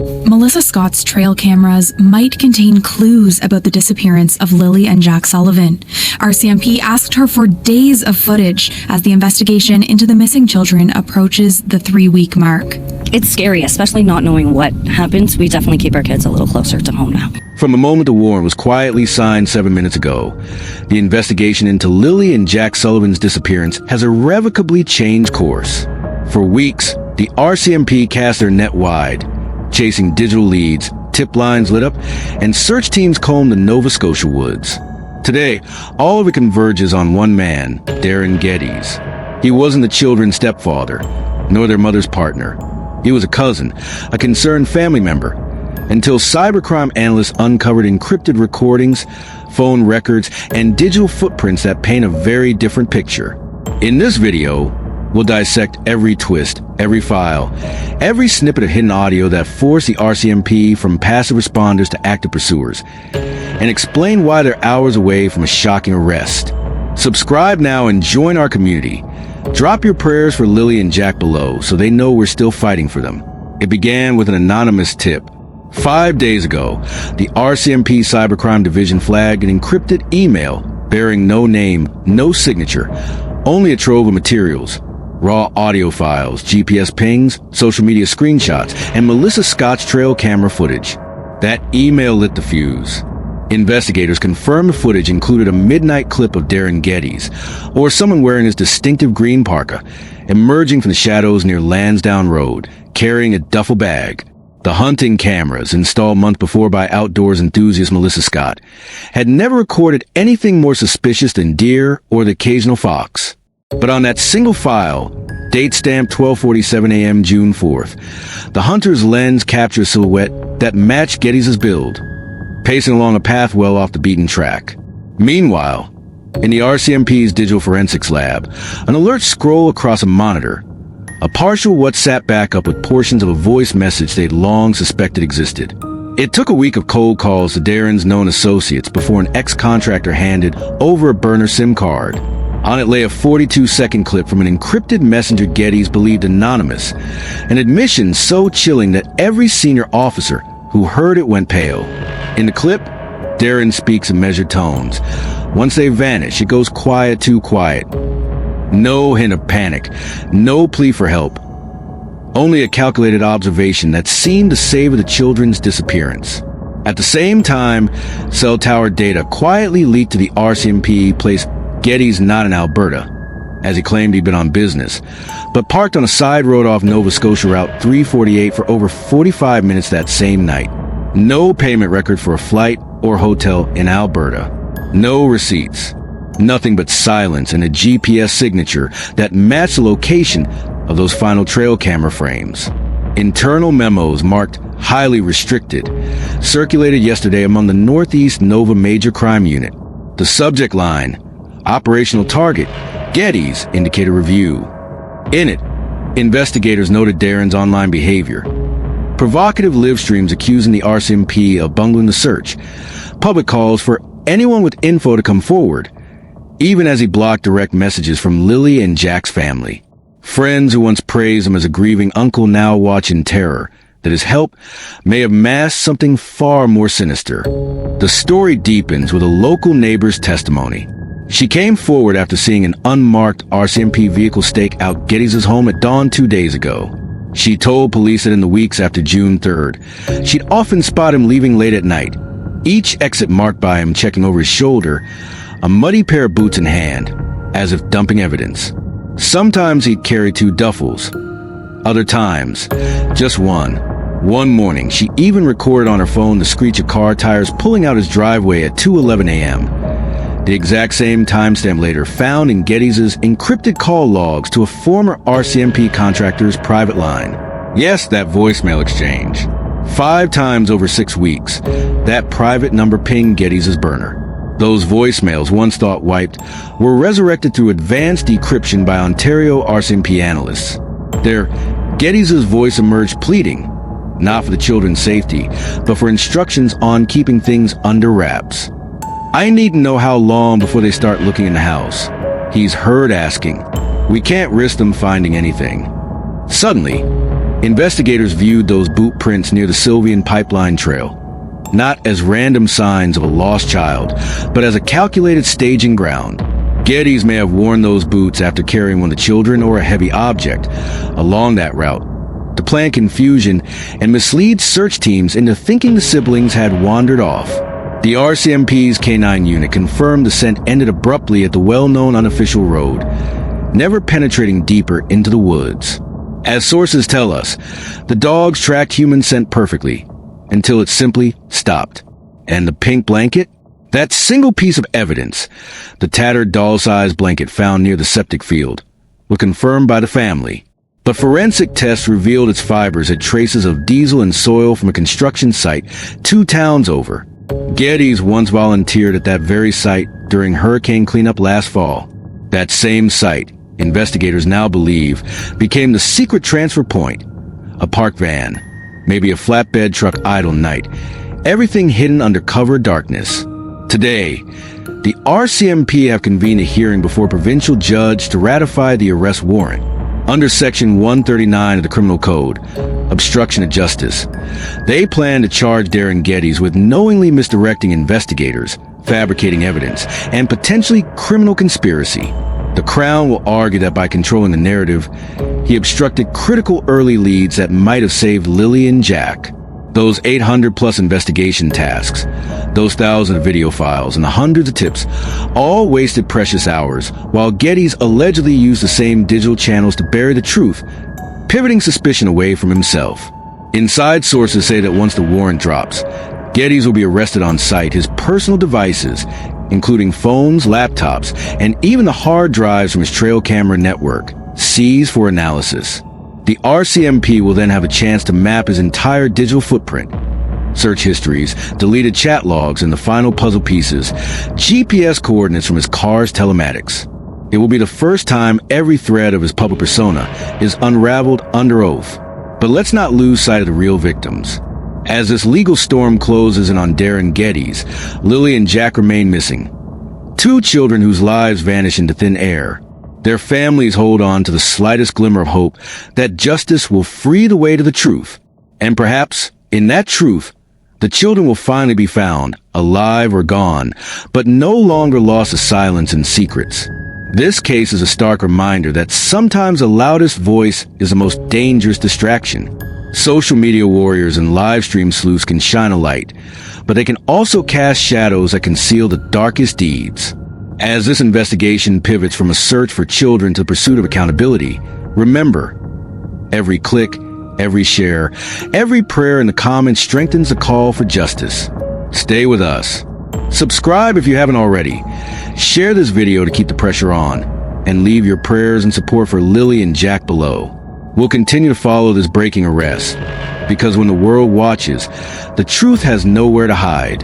Melissa Scott's trail cameras might contain clues about the disappearance of Lilly and Jack Sullivan. RCMP asked her for days of footage as the investigation into the missing children approaches the 3-week mark. It's scary, especially not knowing what happens. We definitely keep our kids a little closer to home now. From the moment the warrant was quietly signed 7 minutes ago, the investigation into Lilly and Jack Sullivan's disappearance has irrevocably changed course. For weeks, the RCMP cast their net wide, chasing digital leads, tip lines lit up, and search teams combed the Nova Scotia woods. Today, all of it converges on one man, Darin Geddes. He wasn't the children's stepfather, nor their mother's partner. He was a cousin, a concerned family member, until cybercrime analysts uncovered encrypted recordings, phone records, and digital footprints that paint a very different picture. In this video, we'll dissect every twist, every file, every snippet of hidden audio that forced the RCMP from passive responders to active pursuers, and explain why they're hours away from a shocking arrest. Subscribe now and join our community. Drop your prayers for Lilly and Jack below so they know we're still fighting for them. It began with an anonymous tip. 5 days ago, the RCMP Cybercrime Division flagged an encrypted email bearing no name, no signature, only a trove of materials. Raw audio files, GPS pings, social media screenshots, and Melissa Scott's trail camera footage. That email lit the fuse. Investigators confirmed the footage included a midnight clip of Darin Geddes, or someone wearing his distinctive green parka, emerging from the shadows near Lansdowne Road, carrying a duffel bag. The hunting cameras, installed months before by outdoors enthusiast Melissa Scott, had never recorded anything more suspicious than deer or the occasional fox. But on that single file, date stamped 12:47 a.m. June 4th, the hunter's lens captured a silhouette that matched Gettys' build, pacing along a path well off the beaten track. Meanwhile, in the RCMP's digital forensics lab, an alert scrolled across a monitor, a partial WhatsApp backup with portions of a voice message they'd long suspected existed. It took a week of cold calls to Darin's known associates before an ex-contractor handed over a burner SIM card. On it lay a 42-second clip from an encrypted messenger Gettys believed anonymous, an admission so chilling that every senior officer who heard it went pale. In the clip, Darin speaks in measured tones. Once they vanish, it goes quiet, too quiet. No hint of panic, no plea for help. Only a calculated observation that seemed to savor the children's disappearance. At the same time, cell tower data quietly leaked to the RCMP placed Gettys not in Alberta, as he claimed he'd been on business, but parked on a side road off Nova Scotia Route 348 for over 45 minutes that same night. No payment record for a flight or hotel in Alberta. No receipts. Nothing but silence and a GPS signature that matched the location of those final trail camera frames. Internal memos marked highly restricted circulated yesterday among the Northeast Nova Major Crime Unit. The subject line, operational target, Gettys, indicate a review. In it, investigators noted Darin's online behavior. Provocative live streams accusing the RCMP of bungling the search. Public calls for anyone with info to come forward, even as he blocked direct messages from Lilly and Jack's family. Friends who once praised him as a grieving uncle now watch in terror that his help may have masked something far more sinister. The story deepens with a local neighbor's testimony. She came forward after seeing an unmarked RCMP vehicle stake out Gettys' home at dawn 2 days ago. She told police that in the weeks after June 3rd, she'd often spot him leaving late at night, each exit marked by him checking over his shoulder, a muddy pair of boots in hand, as if dumping evidence. Sometimes he'd carry 2 duffels. Other times, just one. One morning, she even recorded on her phone the screech of car tires pulling out his driveway at 2:11 a.m. The exact same timestamp later found in Gettys' encrypted call logs to a former RCMP contractor's private line. Yes, that voicemail exchange. 5 times over 6 weeks, that private number pinged Gettys' burner. Those voicemails, once thought wiped, were resurrected through advanced decryption by Ontario RCMP analysts. There, Gettys' voice emerged pleading, not for the children's safety, but for instructions on keeping things under wraps. I need to know how long before they start looking in the house. He's heard asking. We can't risk them finding anything. Suddenly, Investigators viewed those boot prints near the Sylvian pipeline trail, not as random signs of a lost child, but as a calculated staging ground. Gettys may have worn those boots after carrying one of the children or a heavy object along that route to plant confusion and mislead search teams into thinking the siblings had wandered off. The RCMP's K9 unit confirmed the scent ended abruptly at the well-known unofficial road, never penetrating deeper into the woods. As sources tell us, the dogs tracked human scent perfectly until it simply stopped. And the pink blanket? That single piece of evidence, the tattered doll-sized blanket found near the septic field, was confirmed by the family. But forensic tests revealed its fibers had traces of diesel and soil from a construction site 2 towns over. Gettys once volunteered at that very site during hurricane cleanup last fall. That same site, investigators now believe, became the secret transfer point. A parked van, maybe a flatbed truck idle night, everything hidden under cover darkness. Today, the RCMP have convened a hearing before a provincial judge to ratify the arrest warrant. Under Section 139 of the Criminal Code, obstruction of justice, they plan to charge Darin Geddes with knowingly misdirecting investigators, fabricating evidence, and potentially criminal conspiracy. The Crown will argue that by controlling the narrative, he obstructed critical early leads that might have saved Lilly and Jack. Those 800-plus investigation tasks, those thousands of video files, and the hundreds of tips, all wasted precious hours, while Gettys allegedly used the same digital channels to bury the truth, pivoting suspicion away from himself. Inside sources say that once the warrant drops, Gettys will be arrested on site, his personal devices, including phones, laptops, and even the hard drives from his trail camera network, seized for analysis. The RCMP will then have a chance to map his entire digital footprint. Search histories, deleted chat logs, and the final puzzle pieces, GPS coordinates from his car's telematics. It will be the first time every thread of his public persona is unraveled under oath. But let's not lose sight of the real victims. As this legal storm closes in on Darin Geddes, Lilly and Jack remain missing. 2 children whose lives vanish into thin air. Their families hold on to the slightest glimmer of hope that justice will free the way to the truth. And perhaps, in that truth, the children will finally be found, alive or gone, but no longer lost to silence and secrets. This case is a stark reminder that sometimes the loudest voice is the most dangerous distraction. Social media warriors and live stream sleuths can shine a light, but they can also cast shadows that conceal the darkest deeds. As this investigation pivots from a search for children to the pursuit of accountability, remember, every click, every share, every prayer in the comments strengthens the call for justice. Stay with us. Subscribe if you haven't already. Share this video to keep the pressure on, and leave your prayers and support for Lilly and Jack below. We'll continue to follow this breaking arrest, because when the world watches, the truth has nowhere to hide.